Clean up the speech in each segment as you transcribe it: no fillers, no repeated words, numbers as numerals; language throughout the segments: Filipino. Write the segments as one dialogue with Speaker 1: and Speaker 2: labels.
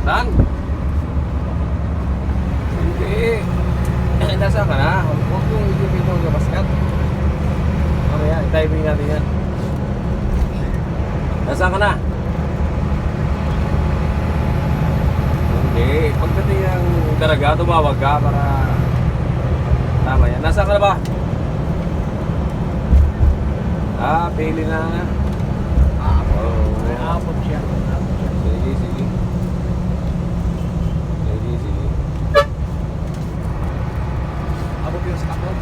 Speaker 1: Saan? Hindi. Nasaan ka na? Huwag yung isipin mo sa baskat. Mamaya, i-timing natin yan. Nasaan ka na? Hindi. Pagdating ng daraga, tumawag ka para tama yan. Nasaan ka na ba? Pili na.
Speaker 2: May aabot siya.
Speaker 1: Sige, sige. Sige, sige.
Speaker 2: Abot yung sa kapon.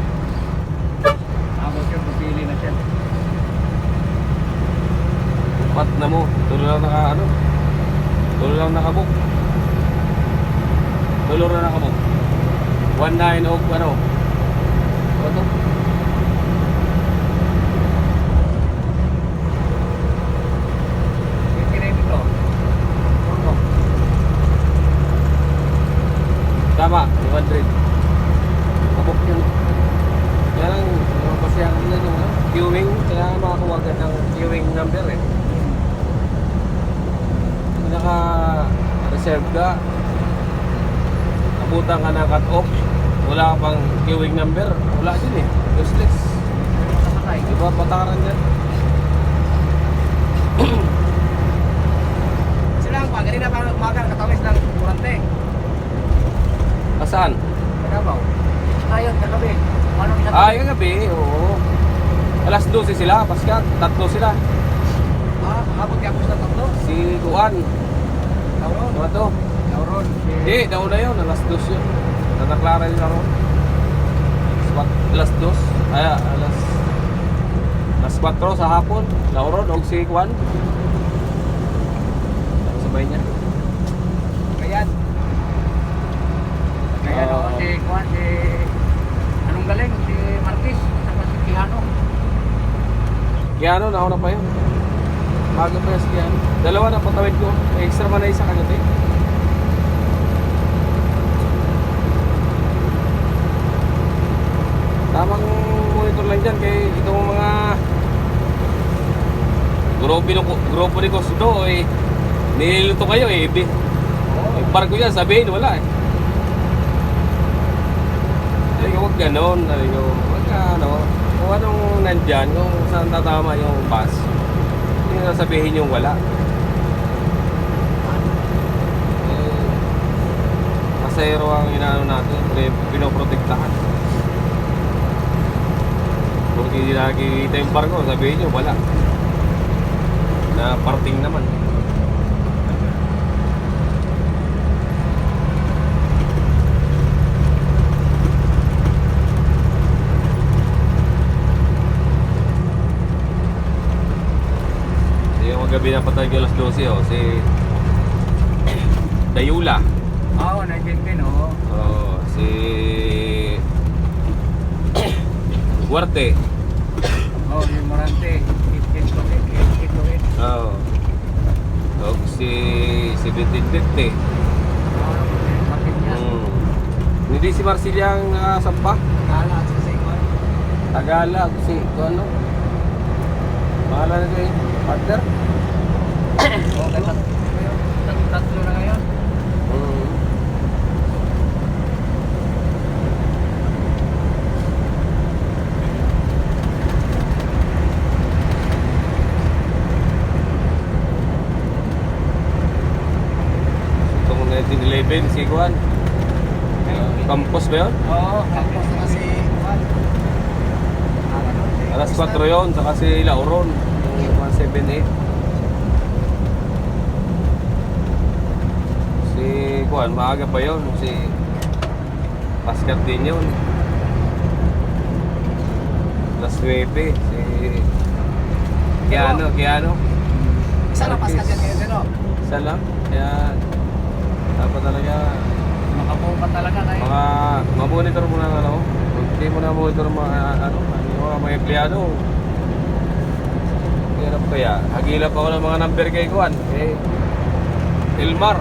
Speaker 2: Abot yung pupili na siya.
Speaker 1: Pat na mo. Tulo lang naka ano. Tulo lang nakabuk. Tulo lang nakabuk. 19 o ano. Ano to? Tama, 200. Kabok yun. Kaya lang, pasyahan na yung queuing. Kaya makakuha ka ng queuing number eh. Naka-reserve ka. Nabutan ka ng cut-off. Wala ka pang queuing number. Wala din eh. Useless. Diba pataran yan?
Speaker 2: Sila ang pag, ganina parang umaga, katawis ng kurante.
Speaker 1: Saan?
Speaker 2: Kadabaw. Ayun, kagabi. Ano
Speaker 1: Yung gabi, oo. Alas 12 sila, paskat. 3 sila.
Speaker 2: Abot ka sa tatlo.
Speaker 1: Si Juan.
Speaker 2: Tauron.
Speaker 1: Ano to?
Speaker 2: Tauron.
Speaker 1: Hindi, daw na yun. Alas 2 yun. Nataklara yun ako. Alas 2. Alas 4 sa hapon. Lauron, og si Juan. Sabay niya.
Speaker 2: Kayan. Kayan o, si Juan, si... Anong galing? Si Marquez. Saka si Quijano.
Speaker 1: Kiano, nauna pa yun. Bago pa yung Kiano. Dalawa na patawid ko. May extra man na isa kagabi. Tamang monitor lang dyan kay itong mga grupo ni Kosudo eh. Niluluto kayo eh. Yung barko yan, sabihin wala eh. Sabi ko, huwag ganon. Sabi ko, huwag ka ano. Kung anong nandyan, kung saan tatama yung bus, hindi na sabihin yung wala. Pasayro ang inaano natin, pinoprotektahan. Kung hindi nakikita yung barko, sabihin nyo, wala. Na parting naman. Yung gabi na patay ko alas 12, oh, si Dayula.
Speaker 2: Oo, na-check-in o.
Speaker 1: Oh, si Huarte.
Speaker 2: Oo, yung Morante. Ito.
Speaker 1: Oh. So, si 1750. Hindi si Marcilia ang nakasampa.
Speaker 2: Kala at sa Juan.
Speaker 1: Tagalog si ano? Pangalan nito eh, partner.
Speaker 2: Oo, tatlo na ngayon.
Speaker 1: Itong 1911 si Juan. Campos ba yun?
Speaker 2: Oo, tapos na si Juan.
Speaker 1: Alas 4 yun, saka si Lauron. Yung 178. Si Juan, maaga pa yun. Si Pascal din yun. Alas 9. Si Kiano.
Speaker 2: Isa na paskat yan ngayon, no?
Speaker 1: Isa lang. Kaya dapat talaga
Speaker 2: Makabuo pa talaga kayo.
Speaker 1: ma-monitor mo na ano. Hindi mo na monitor yung mga empleyado. Hirap kaya. Hagilap ako ng mga number kay Juan. Elmar.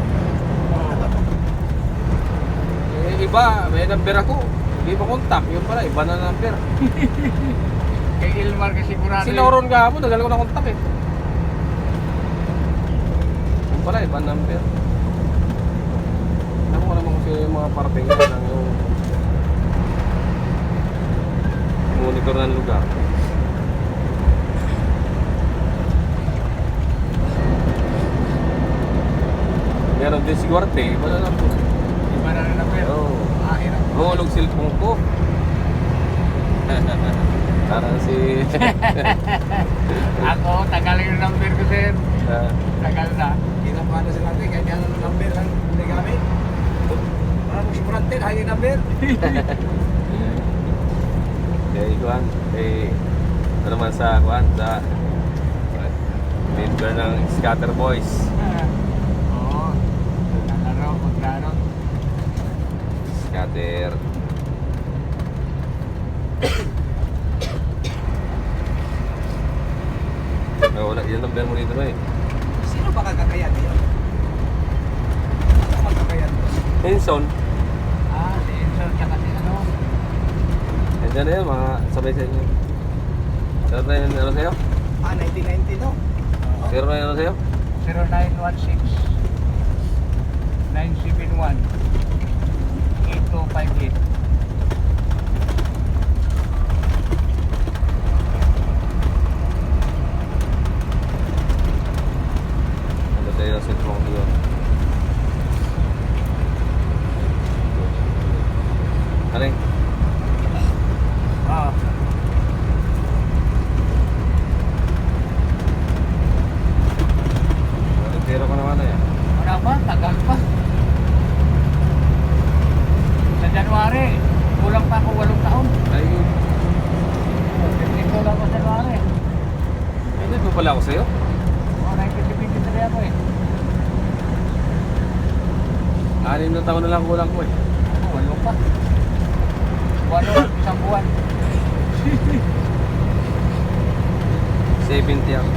Speaker 1: Iba, may number ako. Hindi pa contact. Yun pala, iba na number.
Speaker 2: Kay Ilmar kasi sigurado.
Speaker 1: Si Lauron ka mo, nagal ko na contact eh. Yun pala, iba number. naman kasi yung mga parking na lang yung monitor ng lugar. Meron din si Guarte, wala lang po.
Speaker 2: Iba na rin number.
Speaker 1: Oo.
Speaker 2: Ah, hirap.
Speaker 1: Mahulog cellphone ko. Parang si...
Speaker 2: Ako, tagal yung number ko, sir.
Speaker 1: ah,
Speaker 2: Tagal na.
Speaker 3: Ginapano sila natin, kahit yan ang number lang hindi gamit. Parang sumurante, dahil yung number.
Speaker 1: kay Juan, ano man sa Juan, sa member ng Scatter Boys.
Speaker 2: Oo. Naglaro, maglaro.
Speaker 1: Scatter. Wala, yung number mo dito na eh.
Speaker 3: Sino ba kagakayan niya? Ano magkakayan mo?
Speaker 1: Henson,
Speaker 2: Ah, si Enzo, tsaka si ano.
Speaker 1: nandiyan na yan, mga sabay sa inyo. Meron na yung ano sa'yo?
Speaker 3: 1990 no?
Speaker 1: Meron na yung ano sa'yo?
Speaker 2: 0916 971 8258.
Speaker 1: Ano tayo yung cellphone doon? Ano yung?
Speaker 2: Ah,
Speaker 1: Pero ka naman na yan.
Speaker 2: wala pa, tagal pa. Sa January, kulang pa ako 8 taon.
Speaker 1: Ay,
Speaker 2: Dito lang ako sa January.
Speaker 1: hindi pa pala ako sa'yo.
Speaker 2: Oh, 1973 ako eh.
Speaker 1: 6 na taon na lang kulang ko eh.
Speaker 2: Ako, 8 pa. 8, isang buwan.
Speaker 1: 70 ako.